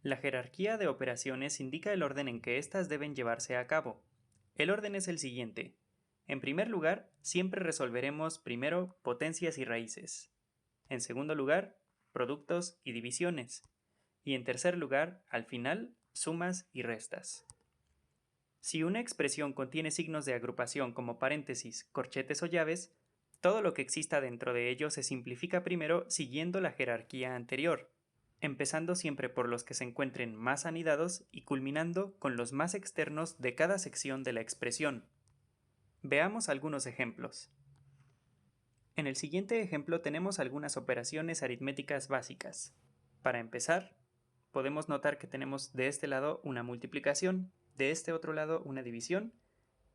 La jerarquía de operaciones indica el orden en que éstas deben llevarse a cabo. El orden es el siguiente. En primer lugar, siempre resolveremos primero potencias y raíces. En segundo lugar, productos y divisiones. Y en tercer lugar, al final, sumas y restas. Si una expresión contiene signos de agrupación como paréntesis, corchetes o llaves, todo lo que exista dentro de ello se simplifica primero siguiendo la jerarquía anterior, empezando siempre por los que se encuentren más anidados y culminando con los más externos de cada sección de la expresión. Veamos algunos ejemplos. En el siguiente ejemplo tenemos algunas operaciones aritméticas básicas. Para empezar, podemos notar que tenemos de este lado una multiplicación, de este otro lado una división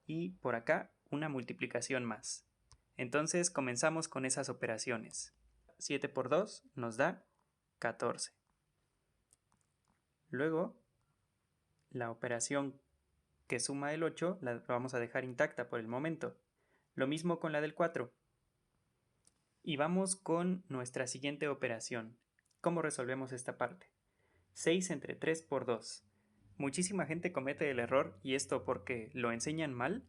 y por acá una multiplicación más. Entonces comenzamos con esas operaciones. 7 por 2 nos da 14. Luego, la operación que suma el 8 la vamos a dejar intacta por el momento. Lo mismo con la del 4. Y vamos con nuestra siguiente operación. ¿Cómo resolvemos esta parte? 6 entre 3 por 2. Muchísima gente comete el error, y esto porque lo enseñan mal,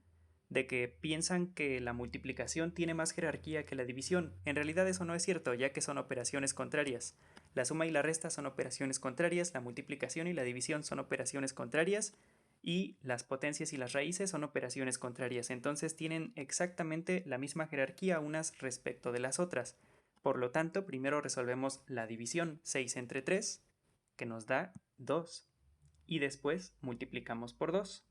de que piensan que la multiplicación tiene más jerarquía que la división. En realidad eso no es cierto, ya que son operaciones contrarias. La suma y la resta son operaciones contrarias, la multiplicación y la división son operaciones contrarias, y las potencias y las raíces son operaciones contrarias. Entonces tienen exactamente la misma jerarquía unas respecto de las otras. Por lo tanto, primero resolvemos la división, 6 entre 3, que nos da 2. Y después multiplicamos por 2.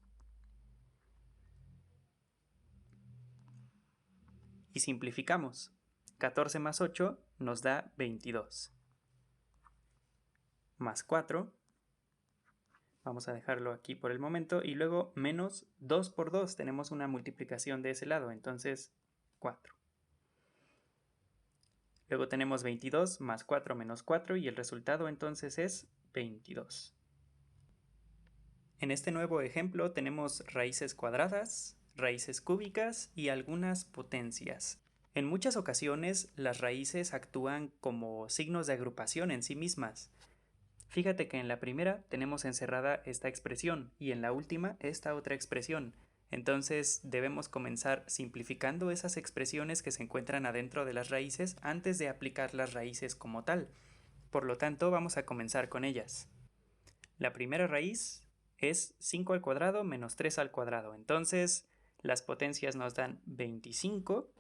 Y simplificamos. 14 más 8 nos da 22. Más 4. Vamos a dejarlo aquí por el momento. Y luego menos 2 por 2. Tenemos una multiplicación de ese lado. Entonces 4. Luego tenemos 22 más 4 menos 4. Y el resultado entonces es 22. En este nuevo ejemplo tenemos raíces cuadradas, raíces cúbicas y algunas potencias. En muchas ocasiones las raíces actúan como signos de agrupación en sí mismas. Fíjate que en la primera tenemos encerrada esta expresión y en la última esta otra expresión. Entonces debemos comenzar simplificando esas expresiones que se encuentran adentro de las raíces antes de aplicar las raíces como tal. Por lo tanto, vamos a comenzar con ellas. La primera raíz es 5 al cuadrado menos 3 al cuadrado. Entonces, las potencias nos dan 25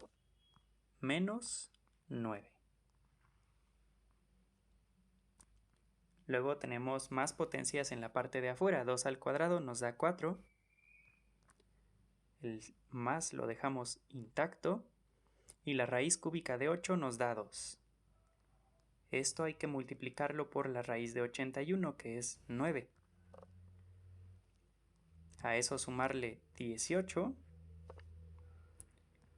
menos 9. Luego tenemos más potencias en la parte de afuera. 2 al cuadrado nos da 4. El más lo dejamos intacto. Y la raíz cúbica de 8 nos da 2. Esto hay que multiplicarlo por la raíz de 81, que es 9. A eso sumarle 18.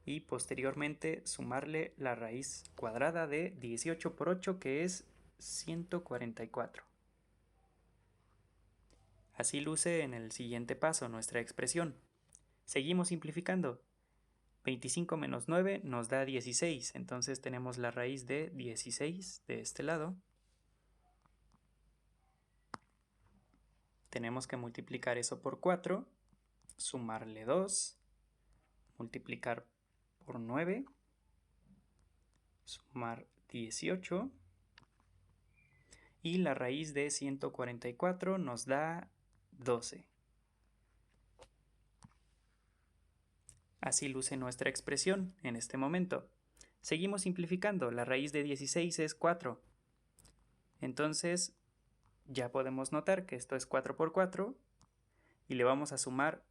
Y posteriormente sumarle la raíz cuadrada de 18 por 8, que es 144. Así luce en el siguiente paso nuestra expresión. Seguimos simplificando. 25 menos 9 nos da 16, entonces tenemos la raíz de 16 de este lado. Tenemos que multiplicar eso por 4, sumarle 2, multiplicar por 9, sumar 18, y la raíz de 144 nos da 12. Así luce nuestra expresión en este momento. Seguimos simplificando, la raíz de 16 es 4. Entonces ya podemos notar que esto es 4 por 4 y le vamos a sumar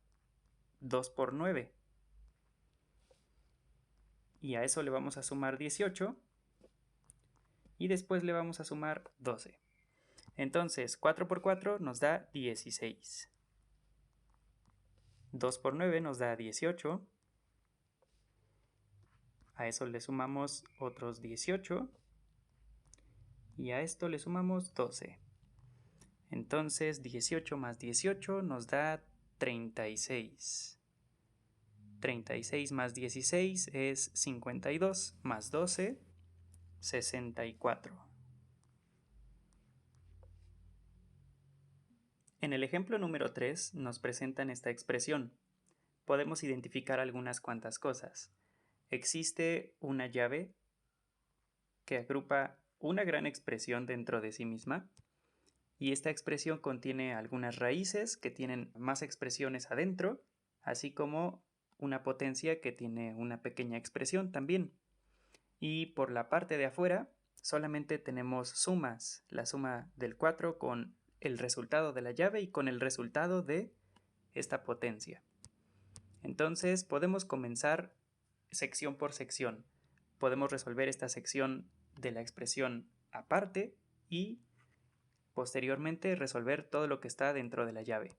2 por 9. Y a eso le vamos a sumar 18 y después le vamos a sumar 12. Entonces 4 por 4 nos da 16. 2 por 9 nos da 18. A eso le sumamos otros 18 y a esto le sumamos 12. Entonces 18 más 18 nos da 36. 36 más 16 es 52 más 12, 64. En el ejemplo número 3 nos presentan esta expresión. Podemos identificar algunas cuantas cosas. Existe una llave que agrupa una gran expresión dentro de sí misma y esta expresión contiene algunas raíces que tienen más expresiones adentro, así como una potencia que tiene una pequeña expresión también. Y por la parte de afuera solamente tenemos sumas, la suma del 4 con el resultado de la llave y con el resultado de esta potencia. Entonces podemos comenzar sección por sección. Podemos resolver esta sección de la expresión aparte y posteriormente resolver todo lo que está dentro de la llave.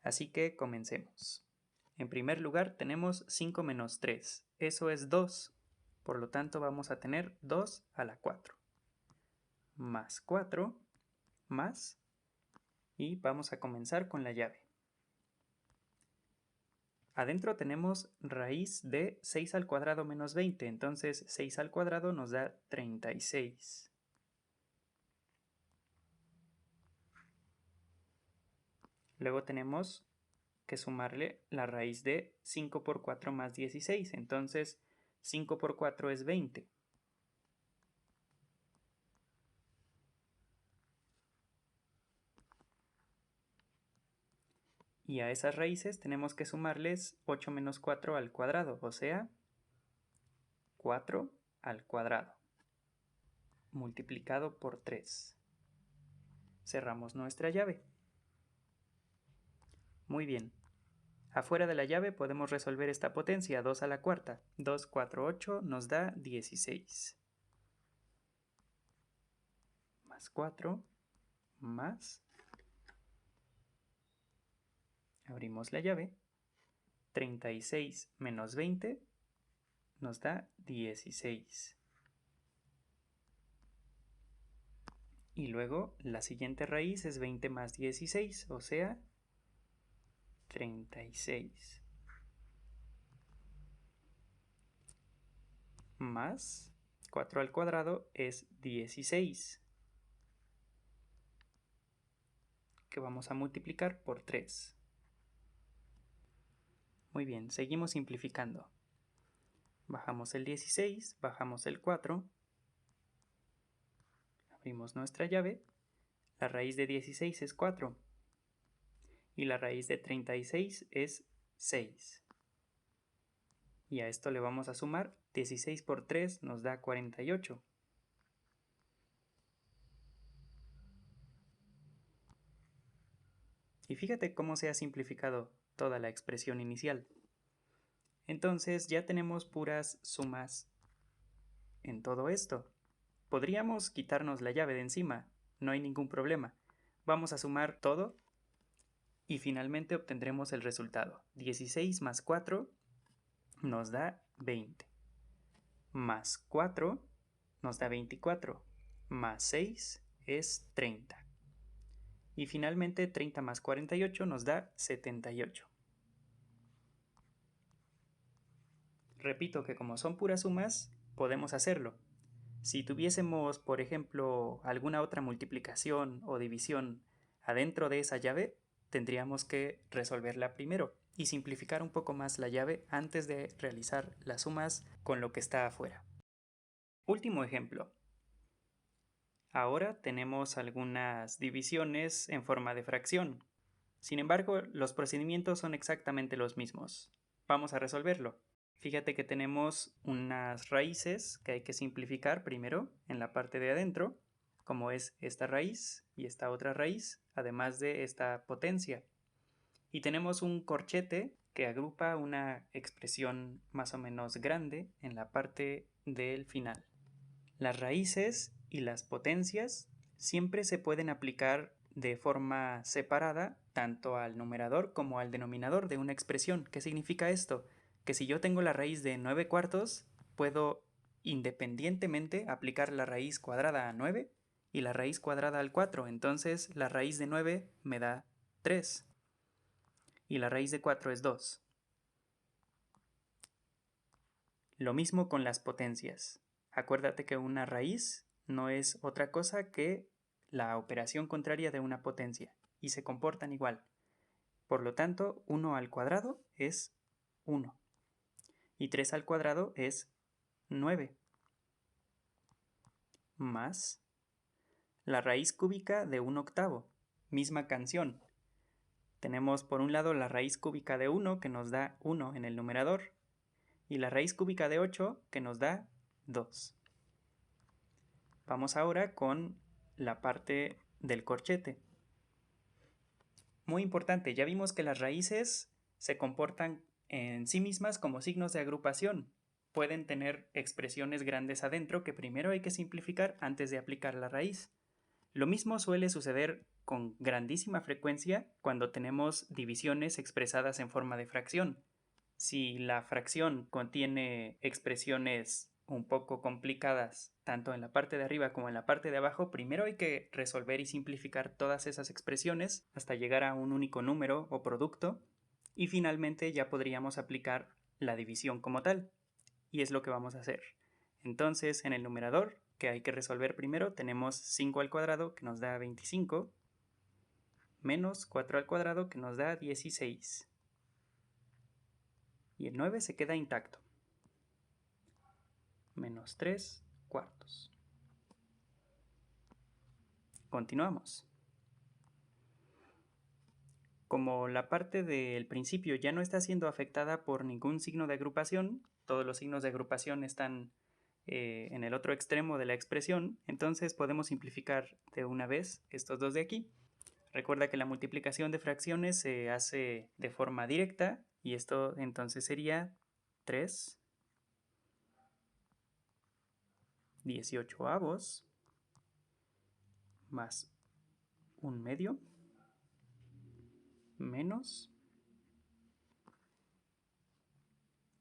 Así que comencemos. En primer lugar tenemos 5 menos 3, eso es 2, por lo tanto vamos a tener 2 a la 4, más 4, más, y vamos a comenzar con la llave. Adentro tenemos raíz de 6 al cuadrado menos 20, entonces 6 al cuadrado nos da 36. Luego tenemos que sumarle la raíz de 5 por 4 más 16, entonces 5 por 4 es 20. Y a esas raíces tenemos que sumarles 8 menos 4 al cuadrado, o sea, 4 al cuadrado, multiplicado por 3. Cerramos nuestra llave. Muy bien. Afuera de la llave podemos resolver esta potencia, 2 a la cuarta. 2, 4, 8 nos da 16. Más 4, más... Abrimos la llave. 36 menos 20 nos da 16. Y luego la siguiente raíz es 20 más 16, o sea, 36. Más 4 al cuadrado es 16, que vamos a multiplicar por 3. Muy bien, seguimos simplificando. Bajamos el 16, bajamos el 4, abrimos nuestra llave, la raíz de 16 es 4 y la raíz de 36 es 6. Y a esto le vamos a sumar 16 por 3 nos da 48. Y fíjate cómo se ha simplificado toda la expresión inicial. Entonces ya tenemos puras sumas en todo esto. Podríamos quitarnos la llave de encima, no hay ningún problema. Vamos a sumar todo y finalmente obtendremos el resultado. 16 más 4 nos da 20. Más 4 nos da 24. Más 6 es 30. Y finalmente 30 más 48 nos da 78. Repito que como son puras sumas, podemos hacerlo. Si tuviésemos, por ejemplo, alguna otra multiplicación o división adentro de esa llave, tendríamos que resolverla primero y simplificar un poco más la llave antes de realizar las sumas con lo que está afuera. Último ejemplo. Ahora tenemos algunas divisiones en forma de fracción. Sin embargo, los procedimientos son exactamente los mismos. Vamos a resolverlo. Fíjate que tenemos unas raíces que hay que simplificar primero en la parte de adentro, como es esta raíz y esta otra raíz, además de esta potencia. Y tenemos un corchete que agrupa una expresión más o menos grande en la parte del final. Las raíces y las potencias siempre se pueden aplicar de forma separada tanto al numerador como al denominador de una expresión. ¿Qué significa esto? Que si yo tengo la raíz de 9 cuartos, puedo independientemente aplicar la raíz cuadrada a 9 y la raíz cuadrada al 4. Entonces la raíz de 9 me da 3 y la raíz de 4 es 2. Lo mismo con las potencias. Acuérdate que una raíz no es otra cosa que la operación contraria de una potencia y se comportan igual. Por lo tanto, 1 al cuadrado es 1 y 3 al cuadrado es 9 más la raíz cúbica de 1/8. Misma canción. Tenemos por un lado la raíz cúbica de 1 que nos da 1 en el numerador y la raíz cúbica de 8 que nos da 2. Vamos ahora con la parte del corchete. Muy importante, ya vimos que las raíces se comportan en sí mismas como signos de agrupación. Pueden tener expresiones grandes adentro que primero hay que simplificar antes de aplicar la raíz. Lo mismo suele suceder con grandísima frecuencia cuando tenemos divisiones expresadas en forma de fracción. Si la fracción contiene expresiones un poco complicadas, tanto en la parte de arriba como en la parte de abajo, primero hay que resolver y simplificar todas esas expresiones hasta llegar a un único número o producto y finalmente ya podríamos aplicar la división como tal. Y es lo que vamos a hacer. Entonces, en el numerador, que hay que resolver primero, tenemos 5 al cuadrado que nos da 25, menos 4 al cuadrado que nos da 16. Y el 9 se queda intacto. Menos 3/4. Continuamos. Como la parte del principio ya no está siendo afectada por ningún signo de agrupación, todos los signos de agrupación están en el otro extremo de la expresión, entonces podemos simplificar de una vez estos dos de aquí. Recuerda que la multiplicación de fracciones se hace de forma directa y esto entonces sería 3 18avos más 1/2 menos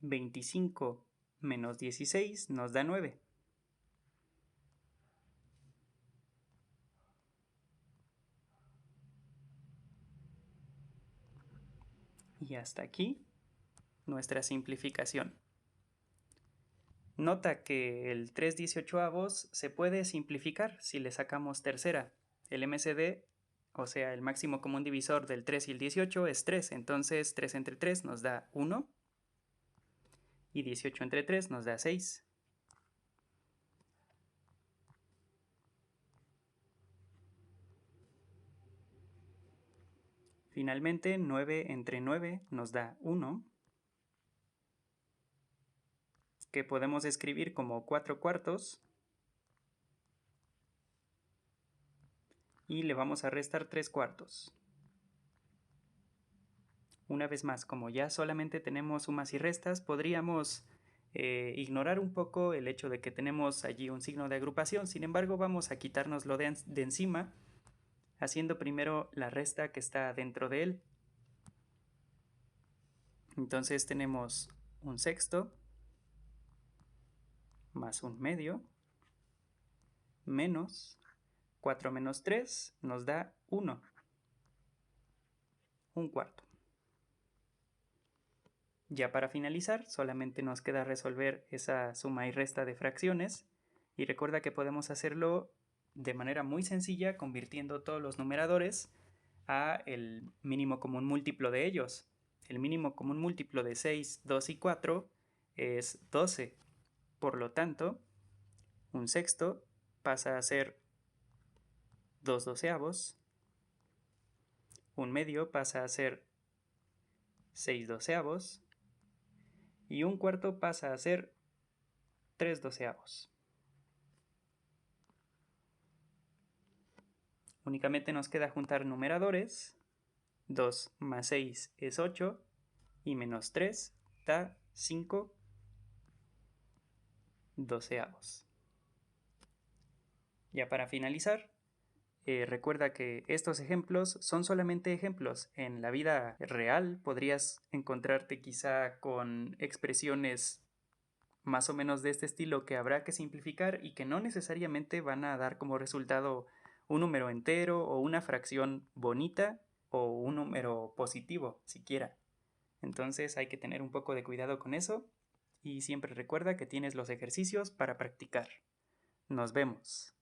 25 menos 16 nos da 9. Y hasta aquí nuestra simplificación. Nota que el 3/18avos se puede simplificar si le sacamos tercera. El MCD, o sea, el máximo común divisor del 3 y el 18 es 3, entonces 3 entre 3 nos da 1 y 18 entre 3 nos da 6. Finalmente, 9 entre 9 nos da 1, que podemos escribir como 4/4, y le vamos a restar 3/4. Una vez más, como ya solamente tenemos sumas y restas, podríamos ignorar un poco el hecho de que tenemos allí un signo de agrupación. Sin embargo, vamos a quitárnoslo de encima, haciendo primero la resta que está dentro de él. Entonces tenemos 1/6 más 1/2 menos 4 menos 3 nos da 1, 1/4. Ya para finalizar, solamente nos queda resolver esa suma y resta de fracciones, y recuerda que podemos hacerlo de manera muy sencilla convirtiendo todos los numeradores a el mínimo común múltiplo de ellos. El mínimo común múltiplo de 6, 2 y 4 es 12. Por lo tanto, 1/6 pasa a ser 2/12, 1/2 pasa a ser 6/12 y 1/4 pasa a ser 3/12. Únicamente nos queda juntar numeradores. 2 más 6 es 8 y menos 3 da 5/12. Ya para finalizar, recuerda que estos ejemplos son solamente ejemplos. En la vida real podrías encontrarte quizá con expresiones más o menos de este estilo que habrá que simplificar y que no necesariamente van a dar como resultado un número entero o una fracción bonita o un número positivo siquiera. Entonces hay que tener un poco de cuidado con eso y siempre recuerda que tienes los ejercicios para practicar. Nos vemos.